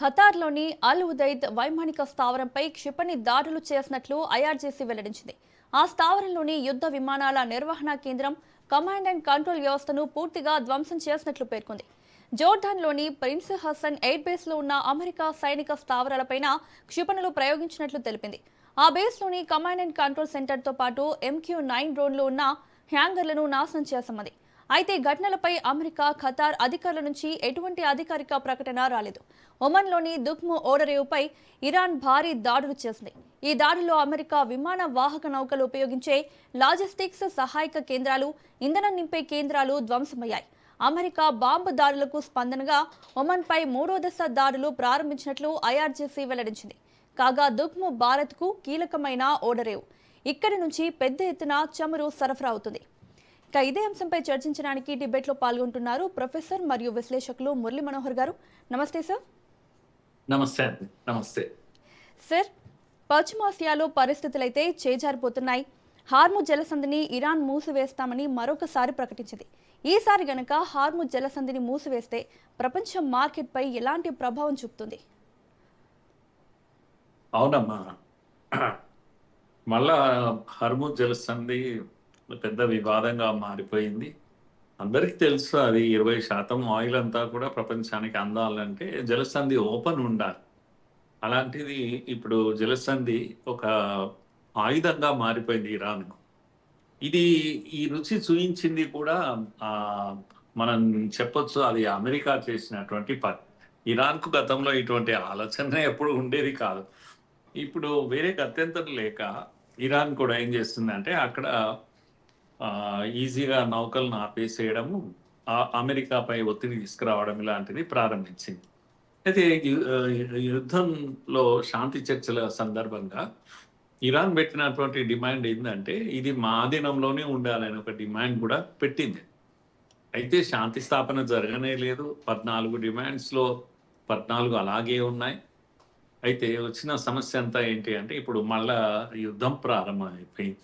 ఖతార్లోని అల్ ఉదైద్ వైమానిక స్థావరంపై క్షిపణి దాడులు చేసినట్లు ఐఆర్జీసీ వెల్లడించింది. ఆ స్థావరంలోని యుద్ధ విమానాల నిర్వహణ కేంద్రం, కమాండ్ అండ్ కంట్రోల్ వ్యవస్థను పూర్తిగా ధ్వంసం చేసినట్లు పేర్కొంది. జోర్డాన్లోని ప్రిన్స్ హసన్ ఎయిర్ బేస్లో ఉన్న అమెరికా సైనిక స్థావరాలపైన క్షిపణులు ప్రయోగించినట్లు తెలిపింది. ఆ బేస్లోని కమాండ్ అండ్ కంట్రోల్ సెంటర్తో పాటు MQ-9 డ్రోన్లు ఉన్న హ్యాంగర్లను నాశనం చేశామది. అయితే ఘటనలపై అమెరికా, ఖతార్ అధికారుల నుంచి ఎటువంటి అధికారిక ప్రకటన రాలేదు. ఒమన్లోని దుఖ్ము ఓడరేవుపై ఇరాన్ భారీ దాడులు చేసింది. ఈ దాడుల్లో అమెరికా విమాన వాహక నౌకలు ఉపయోగించే లాజిస్టిక్స్ సహాయక కేంద్రాలు, ఇంధనం నింపే కేంద్రాలు ధ్వంసమయ్యాయి. అమెరికా బాంబు దాడులకు స్పందనగా ఒమన్పై మూడో దశ దాడులు ప్రారంభించినట్లు ఐఆర్జీసీ వెల్లడించింది. కాగా దుఖ్ము భారత్కు కీలకమైన ఓడరేవు. ఇక్కడి నుంచి పెద్ద ఎత్తున చమురు సరఫరా అవుతుంది. ఇక ఇదే అంశంపై చర్చించడానికి డిబేట్లో పాల్గొంటున్నారు ప్రొఫెసర్ మరియు విశ్లేషకులు మురళీ మనోహర్ గారు. నమస్తే సార్. నమస్తే అండి. నమస్తే సార్. పశ్చిమాసియాలో పరిస్థితులైతే చేజారిపోతున్నాయి. హార్ముజ్ జలసంధిని ఇరాన్ మూసివేస్తామని మరొకసారి ప్రకటించింది. ఈసారి గనక హార్ముజ్ జలసంధిని మూసివేస్తే ప్రపంచ మార్కెట్పై ఎలాంటి ప్రభావం చూపుతుంది? అవునమ్మా, మళ్ళా హర్ముజ్ జలసంధి పెద్ద వివాదంగా మారిపోయింది. అందరికీ తెలుసు, అది 20% ఆయిల్ అంతా కూడా ప్రపంచానికి అందాలంటే జలసంధి ఓపెన్ ఉండాలి. అలాంటిది ఇప్పుడు జలసంధి ఒక ఆయుధంగా మారిపోయింది ఇరాన్కు. ఇది ఈ రుచి చూయించింది కూడా మనం చెప్పొచ్చు, అది అమెరికా చేసినటువంటి పని. ఇరాన్కు గతంలో ఇటువంటి ఆలోచన ఎప్పుడు ఉండేది కాదు. ఇప్పుడు వేరే గత్యంతరం లేక ఇరాన్ కూడా ఏం చేస్తుందంటే అక్కడ ఈజీగా నౌకలను ఆపేసేయడము, అమెరికాపై ఒత్తిడి తీసుకురావడం ఇలాంటిది ప్రారంభించింది. అయితే యుద్ధంలో శాంతి చర్చల సందర్భంగా ఇరాన్ పెట్టినటువంటి డిమాండ్ ఏంటంటే ఇది మా ఆధీనంలోనే ఉండాలని ఒక డిమాండ్ కూడా పెట్టింది. అయితే శాంతి స్థాపన జరగనే లేదు. 14 డిమాండ్స్లో 14 అలాగే ఉన్నాయి. అయితే వచ్చిన సమస్య అంతా ఏంటి అంటే ఇప్పుడు మళ్ళా యుద్ధం ప్రారంభమైపోయింది.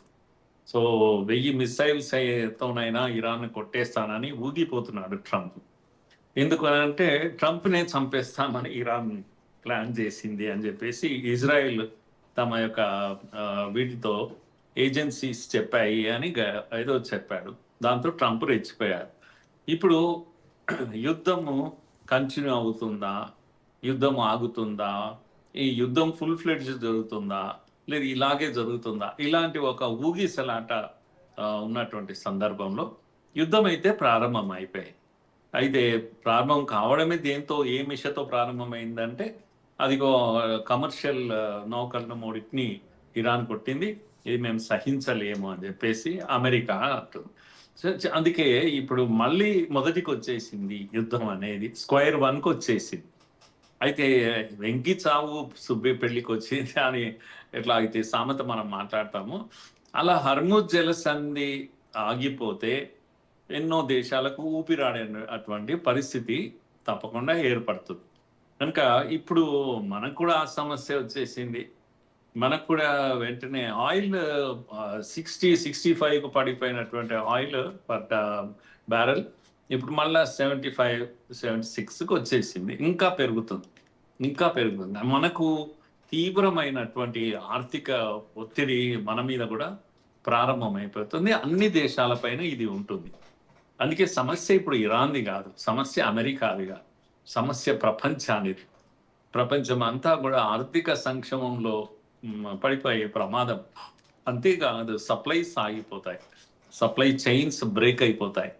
సో 1000 మిసైల్స్ తోనైనా ఇరాన్ కొట్టేస్తానని ఊగిపోతున్నాడు ట్రంప్. ఎందుకనంటే ట్రంప్నే చంపేస్తామని ఇరాన్ ప్లాన్ చేసింది అని చెప్పేసి ఇజ్రాయెల్ తమ యొక్క వీటితో ఏజెన్సీస్ చెప్పాయి అని ఏదో చెప్పాడు. దాంతో ట్రంప్ రెచ్చిపోయారు. ఇప్పుడు యుద్ధము కంటిన్యూ అవుతుందా, యుద్ధం ఆగుతుందా, ఈ యుద్ధం ఫుల్ ఫ్లెడ్జ్ జరుగుతుందా, లేదు ఇలాగే జరుగుతుందా, ఇలాంటి ఒక ఊగిసలాట ఉన్నటువంటి సందర్భంలో యుద్ధం అయితే ప్రారంభం అయిపోయాయి. అయితే ప్రారంభం కావడమే దేంతో, ఏ మిషతో ప్రారంభమైందంటే అదిగో కమర్షియల్ నౌకలను మూడింటిని ఇరాన్ కొట్టింది. ఇది మేము సహించలేము అని చెప్పేసి అమెరికా అంటుంది. అందుకే ఇప్పుడు మళ్ళీ మొదటికి వచ్చేసింది యుద్ధం అనేది, స్క్వేర్ 1కి వచ్చేసింది. అయితే వెంకి చావు సుబ్బి పెళ్లికి వచ్చింది అని ఎట్లా అయితే సామెత మనం మాట్లాడతాము, అలా హర్ముజ్ జలసంధి ఆగిపోతే ఎన్నో దేశాలకు ఊపిరాడే అటువంటి పరిస్థితి తప్పకుండా ఏర్పడుతుంది. కనుక ఇప్పుడు మనకు కూడా ఆ సమస్య వచ్చేసింది. మనకు కూడా వెంటనే ఆయిల్ 60-65కు పడిపోయినటువంటి ఆయిల్ పర్ బ్యారెల్ ఇప్పుడు మళ్ళీ 75-76కి వచ్చేసింది. ఇంకా పెరుగుతుంది. మనకు తీవ్రమైనటువంటి ఆర్థిక ఒత్తిడి మన మీద కూడా ప్రారంభమైపోతుంది. అన్ని దేశాలపైన ఇది ఉంటుంది. అందుకే సమస్య ఇప్పుడు ఇరాన్ది కాదు, సమస్య అమెరికాది కాదు, సమస్య ప్రపంచానిది. ప్రపంచం అంతా కూడా ఆర్థిక సంక్షోభంలో పడిపోయే ప్రమాదం. అంతేకాదు, సప్లైస్ ఆగిపోతాయి, సప్లై చైన్స్ బ్రేక్ అయిపోతాయి.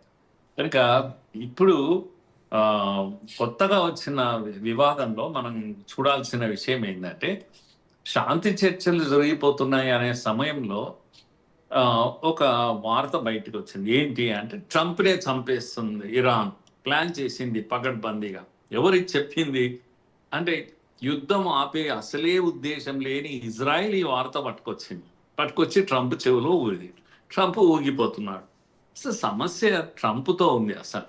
కనుక ఇప్పుడు కొత్తగా వచ్చిన వివాదంలో మనం చూడాల్సిన విషయం ఏంటంటే శాంతి చర్చలు జరిగిపోతున్నాయి అనే సమయంలో ఒక వార్త బయటకు వచ్చింది. ఏంటి అంటే ట్రంప్నే చంపేస్తుంది ఇరాన్, ప్లాన్ చేసింది పగడ్బందీగా. ఎవరికి చెప్పింది అంటే యుద్ధం ఆపే అసలే ఉద్దేశం లేని ఇజ్రాయెల్ ఈ వార్త పట్టుకొచ్చి ట్రంప్ చెవిలో ఊది. ట్రంప్ ఊగిపోతున్నాడు. అసలు సమస్య ట్రంప్తో ఉంది. అసలు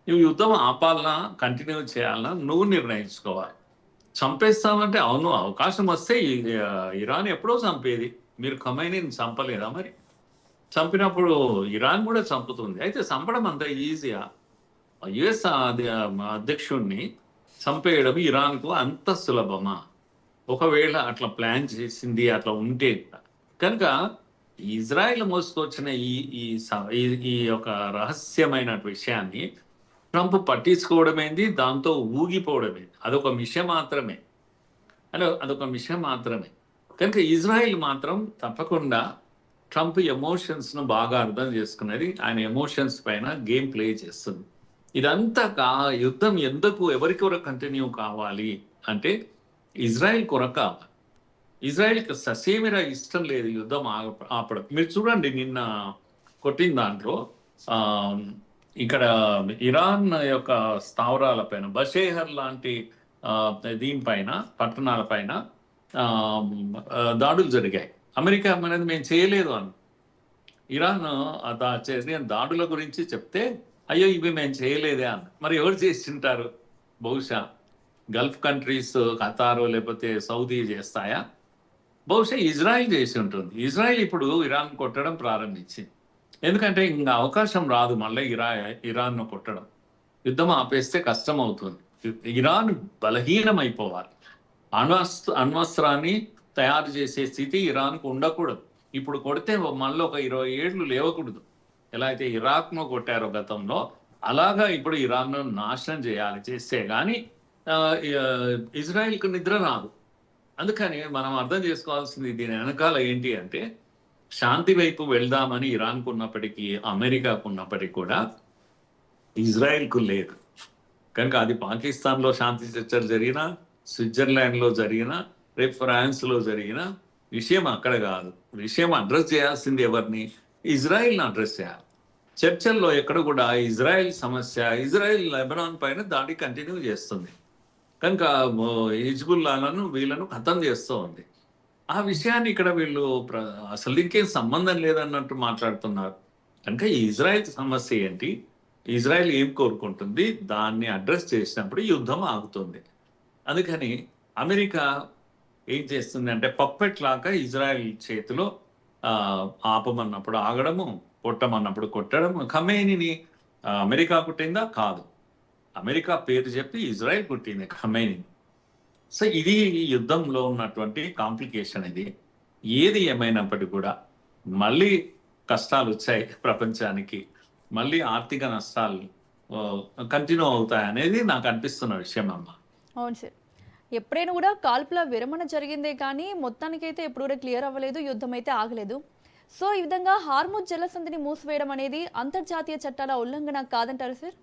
నువ్వు యుద్ధం ఆపాలన్నా కంటిన్యూ చేయాలన్నా నువ్వు నిర్ణయించుకోవాలి. చంపేస్తామంటే అవును, అవకాశం వస్తే ఇరాన్ ఎప్పుడో చంపేది. మీరు ఖమైనీని చంపలేదా? మరి చంపినప్పుడు ఇరాన్ కూడా చంపుతుంది. అయితే చంపడం అంత ఈజీగా? యుఎస్ అధ్యక్షుడిని చంపేయడం ఇరాన్కు అంత సులభమా? ఒకవేళ అట్లా ప్లాన్ చేసింది అట్లా ఉంటే కనుక ఇజ్రాయెల్ మోసుకొచ్చిన ఈ ఈ స- ఈ ఈ యొక్క రహస్యమైన విషయాన్ని ట్రంప్ పట్టించుకోవడమేంది, దాంతో ఊగిపోవడమేంది, అదొక మిషన్ మాత్రమే. అదొక విషయం మాత్రమే. కనుక ఇజ్రాయిల్ మాత్రం తప్పకుండా ట్రంప్ ఎమోషన్స్ను బాగా అర్థం చేసుకున్నది. ఆయన ఎమోషన్స్ పైన గేమ్ ప్లే చేస్తుంది. ఇదంతా యుద్ధం ఎందుకు ఎవరి కొరకు కంటిన్యూ కావాలి అంటే ఇజ్రాయిల్ కొరకు కావాలి. ఇజ్రాయిల్కి ససేమిరా ఇష్టం లేదు యుద్ధం ఆపడం. మీరు చూడండి నిన్న కొట్టిన దాంట్లో ఆ, ఇక్కడ ఇరాన్ యొక్క స్థావరాల పైన బషేహర్ లాంటి ఆ, దీనిపైన పట్టణాలపైన ఆ, దాడులు జరిగాయి. అమెరికా అనేది మేము చేయలేదు అని ఇరాన్ చేసిన దాడుల గురించి చెప్తే అయ్యో ఇవి మేము చేయలేదే అని. మరి ఎవరు చేసింటారు? బహుశా గల్ఫ్ కంట్రీస్, ఖతారు లేకపోతే సౌదీ చేస్తాయా? బహుశా ఇజ్రాయిల్ చేసి ఉంటుంది. ఇజ్రాయిల్ ఇప్పుడు ఇరాన్ కొట్టడం ప్రారంభించింది. ఎందుకంటే ఇంకా అవకాశం రాదు మళ్ళీ ఇరాన్ను కొట్టడం. యుద్ధం ఆపేస్తే కష్టం అవుతుంది. ఇరాన్ బలహీనమైపోవాలి. అణ్వస్త్రాన్ని తయారు చేసే స్థితి ఇరాన్కు ఉండకూడదు. ఇప్పుడు కొడితే మళ్ళీ ఒక 20 ఏళ్ళు లేవకూడదు. ఎలా అయితే ఇరాక్ను కొట్టారో గతంలో, అలాగా ఇప్పుడు ఇరాన్ను నాశనం చేయాలి. చేస్తే కానీ ఇజ్రాయిల్కు నిద్ర రాదు. అందుకని మనం అర్థం చేసుకోవాల్సింది దీని వెనకాల ఏంటి అంటే శాంతి వైపు వెళ్దామని ఇరాన్కు ఉన్నప్పటికీ, అమెరికాకు ఉన్నప్పటికీ కూడా ఇజ్రాయెల్కు లేదు. కనుక అది పాకిస్తాన్లో శాంతి చర్చలు జరిగినా, స్విట్జర్లాండ్లో జరిగినా, రేపు ఫ్రాన్స్లో జరిగిన విషయం అక్కడ కాదు. విషయం అడ్రస్ చేయాల్సింది ఎవరిని? ఇజ్రాయిల్ని అడ్రస్ చేయాలి. చర్చల్లో ఎక్కడ కూడా ఇజ్రాయెల్ సమస్య, ఇజ్రాయెల్ లెబనాన్ పైన దాడి కంటిన్యూ చేస్తుంది. కనుక హిజ్బుల్లాలను వీళ్ళను ఖతం చేస్తూ ఉంది. ఆ విషయాన్ని ఇక్కడ వీళ్ళు అసలు ఇంకేం సంబంధం లేదన్నట్టు మాట్లాడుతున్నారు. కనుక ఈ ఇజ్రాయెల్ సమస్య ఏంటి, ఇజ్రాయెల్ ఏం కోరుకుంటుంది, దాన్ని అడ్రస్ చేసినప్పుడు యుద్ధం ఆగుతుంది. అందుకని అమెరికా ఏం చేస్తుంది అంటే పప్పెట్ లాగా ఇజ్రాయెల్ చేతిలో ఆపమన్నప్పుడు ఆగడము, కొట్టమన్నప్పుడు కొట్టడము. ఖమేనీని అమెరికా కొట్టిందా? కాదు. అమెరికా పేరు చెప్పి ఇజ్రాయెల్ కొట్టింది ఖమేనీని. సో ఇది ఈ యుద్ధంలో ఉన్నటువంటి కాంప్లికేషన్. ఇది ఏది ఏమైనప్పటికీ కూడా మళ్ళీ కష్టాలు వచ్చాయి ప్రపంచానికి, మళ్ళీ ఆర్థిక నష్టాలు కంటిన్యూ అవుతాయి అనేది నాకు అనిపిస్తున్న విషయం అమ్మ. అవును సార్. ఎప్పుడైనా కూడా కాల్పుల విరమణ జరిగిందే కానీ మొత్తానికైతే ఎప్పుడు కూడా క్లియర్ అవ్వలేదు, యుద్ధం అయితే ఆగలేదు. సో ఈ విధంగా హార్ముజ్ జలసంధిని మూసివేయడం అనేది అంతర్జాతీయ చట్టాల ఉల్లంఘన కాదంటారు సార్?